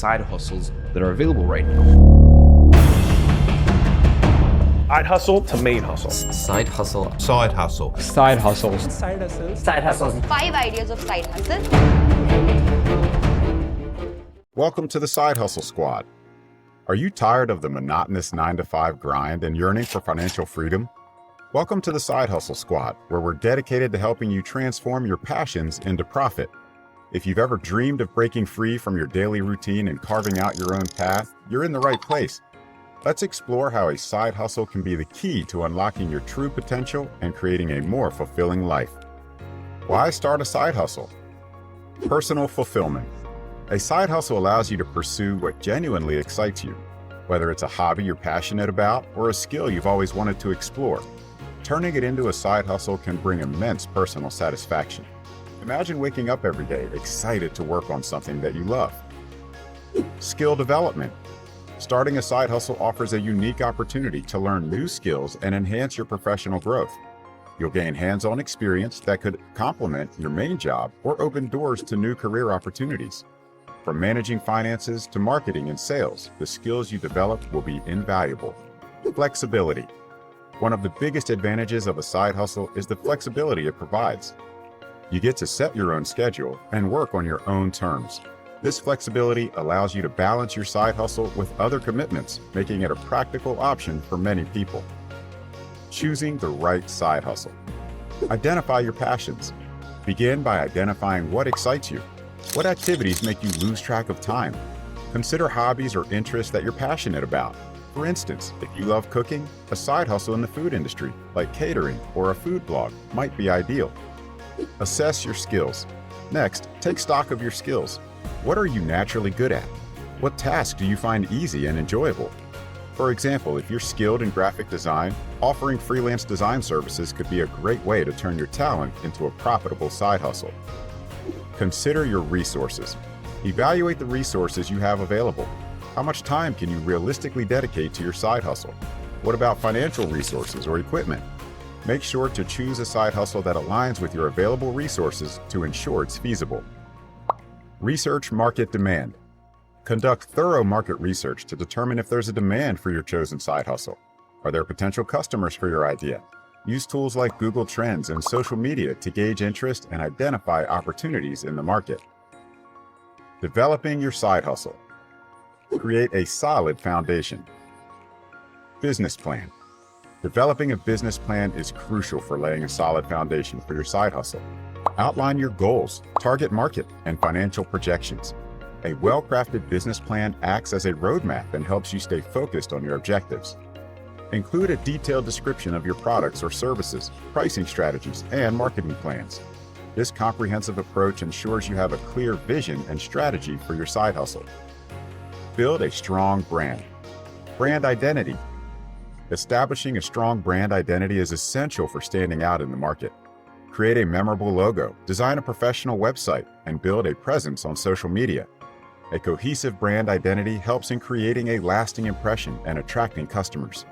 side hustles that are available right now. Side hustle to main hustle. Side hustle. Side hustle. Side hustles. Side hustles. Side hustles. 5 ideas of side hustle. Welcome to the Side Hustle Squad. Are you tired of the monotonous 9-to-5 grind and yearning for financial freedom? Welcome to the Side Hustle Squad, where we're dedicated to helping you transform your passions into profit. If you've ever dreamed of breaking free from your daily routine and carving out your own path, you're in the right place. Let's explore how a side hustle can be the key to unlocking your true potential and creating a more fulfilling life. Why start a side hustle? Personal fulfillment. A side hustle allows you to pursue what genuinely excites you, whether it's a hobby you're passionate about or a skill you've always wanted to explore. Turning it into a side hustle can bring immense personal satisfaction. Imagine waking up every day excited to work on something that you love. Skill development. Starting a side hustle offers a unique opportunity to learn new skills and enhance your professional growth. You'll gain hands-on experience that could complement your main job or open doors to new career opportunities. From managing finances to marketing and sales, the skills you develop will be invaluable. Flexibility. One of the biggest advantages of a side hustle is the flexibility it provides. You get to set your own schedule and work on your own terms. This flexibility allows you to balance your side hustle with other commitments, making it a practical option for many people. Choosing the right side hustle. Identify your passions. Begin by identifying what excites you. What activities make you lose track of time? Consider hobbies or interests that you're passionate about. For instance, if you love cooking, a side hustle in the food industry, like catering or a food blog, might be ideal. Assess your skills. Next, take stock of your skills. What are you naturally good at? What tasks do you find easy and enjoyable? For example, if you're skilled in graphic design, offering freelance design services could be a great way to turn your talent into a profitable side hustle. Consider your resources. Evaluate the resources you have available. How much time can you realistically dedicate to your side hustle? What about financial resources or equipment? Make sure to choose a side hustle that aligns with your available resources to ensure it's feasible. Research market demand. Conduct thorough market research to determine if there's a demand for your chosen side hustle. Are there potential customers for your idea? Use tools like Google Trends and social media to gauge interest and identify opportunities in the market. Developing your side hustle. Create a solid foundation. Business plan. Developing a business plan is crucial for laying a solid foundation for your side hustle. Outline your goals, target market, and financial projections. A well-crafted business plan acts as a roadmap and helps you stay focused on your objectives. Include a detailed description of your products or services, pricing strategies, and marketing plans. This comprehensive approach ensures you have a clear vision and strategy for your side hustle. Build a strong brand. Brand identity. Establishing a strong brand identity is essential for standing out in the market. Create a memorable logo, design a professional website, and build a presence on social media. A cohesive brand identity helps in creating a lasting impression and attracting customers.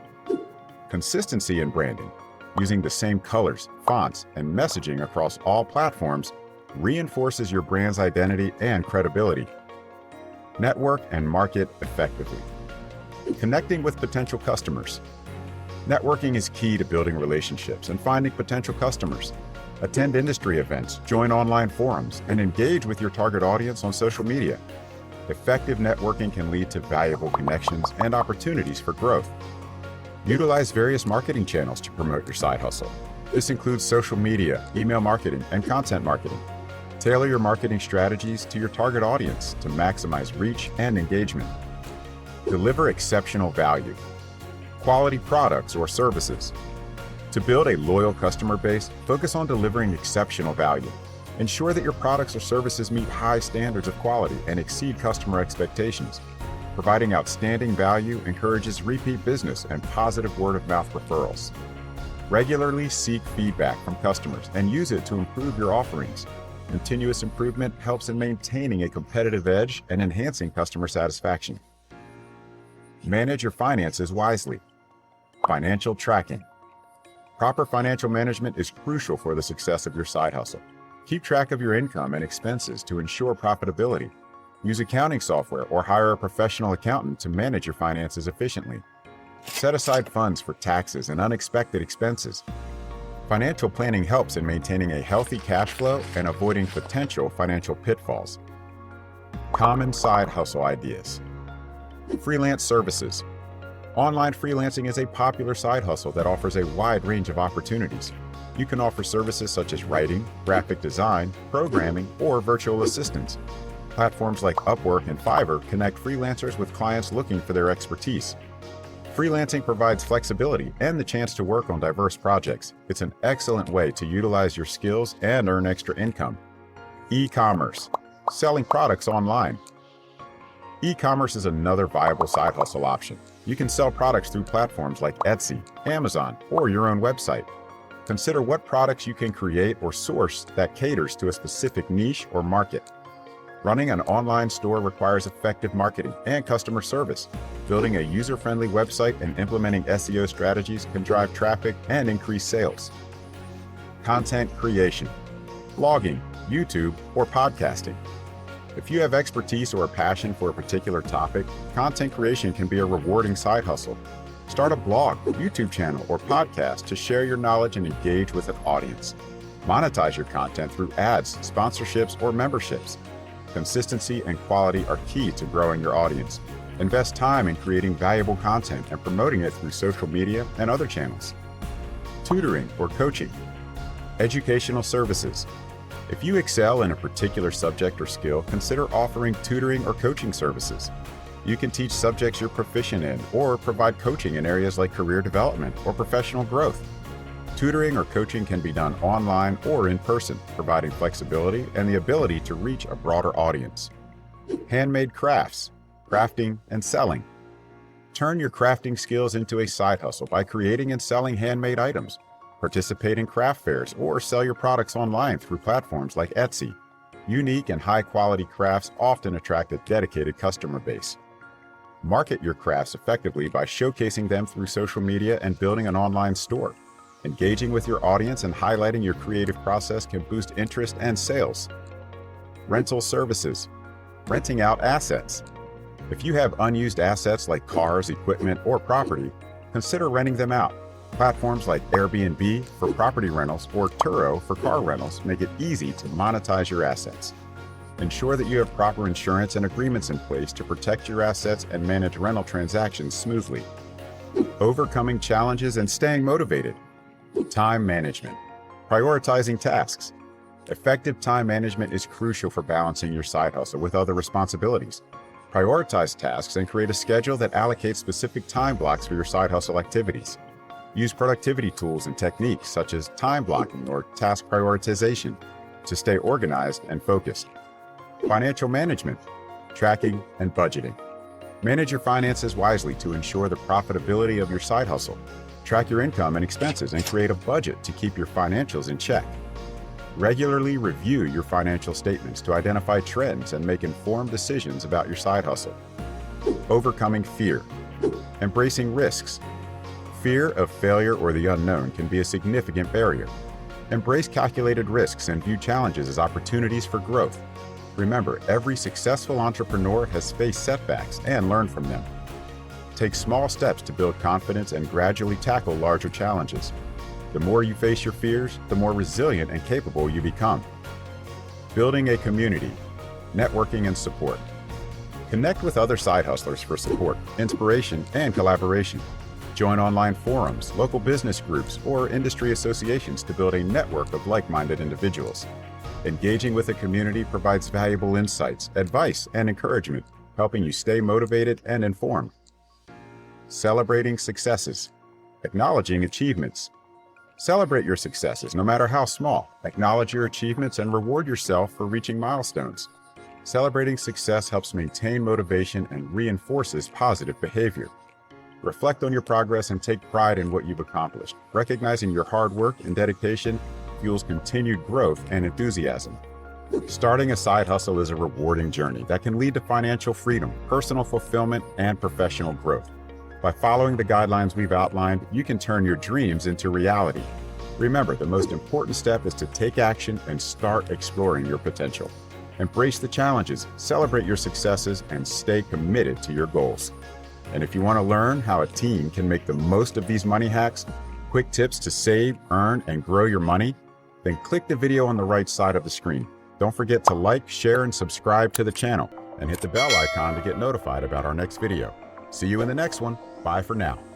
Consistency in branding. Using the same colors, fonts, and messaging across all platforms reinforces your brand's identity and credibility. Network and market effectively. Connecting with potential customers. Networking is key to building relationships and finding potential customers. Attend industry events, join online forums, and engage with your target audience on social media. Effective networking can lead to valuable connections and opportunities for growth. Utilize various marketing channels to promote your side hustle. This includes social media, email marketing, and content marketing. Tailor your marketing strategies to your target audience to maximize reach and engagement. Deliver exceptional value. Quality products or services. To build a loyal customer base, focus on delivering exceptional value. Ensure that your products or services meet high standards of quality and exceed customer expectations. Providing outstanding value encourages repeat business and positive word-of-mouth referrals. Regularly seek feedback from customers and use it to improve your offerings. Continuous improvement helps in maintaining a competitive edge and enhancing customer satisfaction. Manage your finances wisely. Financial tracking. Proper financial management is crucial for the success of your side hustle. Keep track of your income and expenses to ensure profitability. Use accounting software or hire a professional accountant to manage your finances efficiently. Set aside funds for taxes and unexpected expenses. Financial planning helps in maintaining a healthy cash flow and avoiding potential financial pitfalls. Common side hustle ideas. Freelance services. Online freelancing is a popular side hustle that offers a wide range of opportunities. You can offer services such as writing, graphic design, programming, or virtual assistants. Platforms like Upwork and Fiverr connect freelancers with clients looking for their expertise. Freelancing provides flexibility and the chance to work on diverse projects. It's an excellent way to utilize your skills and earn extra income. E-commerce. Selling products online. E-commerce is another viable side hustle option. You can sell products through platforms like Etsy, Amazon, or your own website. Consider what products you can create or source that caters to a specific niche or market. Running an online store requires effective marketing and customer service. Building a user-friendly website and implementing SEO strategies can drive traffic and increase sales. Content creation. Blogging, YouTube, or podcasting. If you have expertise or a passion for a particular topic, content creation can be a rewarding side hustle. Start a blog, YouTube channel, or podcast to share your knowledge and engage with an audience. Monetize your content through ads, sponsorships, or memberships. Consistency and quality are key to growing your audience. Invest time in creating valuable content and promoting it through social media and other channels. Tutoring or coaching. Educational services. If you excel in a particular subject or skill, consider offering tutoring or coaching services. You can teach subjects you're proficient in or provide coaching in areas like career development or professional growth. Tutoring or coaching can be done online or in person, providing flexibility and the ability to reach a broader audience. Handmade crafts, crafting, and selling. Turn your crafting skills into a side hustle by creating and selling handmade items. Participate in craft fairs or sell your products online through platforms like Etsy. Unique and high-quality crafts often attract a dedicated customer base. Market your crafts effectively by showcasing them through social media and building an online store. Engaging with your audience and highlighting your creative process can boost interest and sales. Rental services. Renting out assets. If you have unused assets like cars, equipment, or property, consider renting them out. Platforms like Airbnb for property rentals or Turo for car rentals make it easy to monetize your assets. Ensure that you have proper insurance and agreements in place to protect your assets and manage rental transactions smoothly. Overcoming challenges and staying motivated. Time management. Prioritizing tasks. Effective time management is crucial for balancing your side hustle with other responsibilities. Prioritize tasks and create a schedule that allocates specific time blocks for your side hustle activities. Use productivity tools and techniques such as time blocking or task prioritization to stay organized and focused. Financial management, tracking, and budgeting. Manage your finances wisely to ensure the profitability of your side hustle. Track your income and expenses and create a budget to keep your financials in check. Regularly review your financial statements to identify trends and make informed decisions about your side hustle. Overcoming fear. Embracing risks. Fear of failure or the unknown can be a significant barrier. Embrace calculated risks and view challenges as opportunities for growth. Remember, every successful entrepreneur has faced setbacks and learned from them. Take small steps to build confidence and gradually tackle larger challenges. The more you face your fears, the more resilient and capable you become. Building a community, networking and support. Connect with other side hustlers for support, inspiration, and collaboration. Join online forums, local business groups, or industry associations to build a network of like-minded individuals. Engaging with a community provides valuable insights, advice, and encouragement, helping you stay motivated and informed. Celebrating successes. Acknowledging achievements. Celebrate your successes, no matter how small. Acknowledge your achievements and reward yourself for reaching milestones. Celebrating success helps maintain motivation and reinforces positive behavior. Reflect on your progress and take pride in what you've accomplished. Recognizing your hard work and dedication fuels continued growth and enthusiasm. Starting a side hustle is a rewarding journey that can lead to financial freedom, personal fulfillment, and professional growth. By following the guidelines we've outlined, you can turn your dreams into reality. Remember, the most important step is to take action and start exploring your potential. Embrace the challenges, celebrate your successes, and stay committed to your goals. And if you want to learn how a team can make the most of these money hacks, quick tips to save, earn, and grow your money, then click the video on the right side of the screen. Don't forget to like, share, and subscribe to the channel, and hit the bell icon to get notified about our next video. See you in the next one. Bye for now.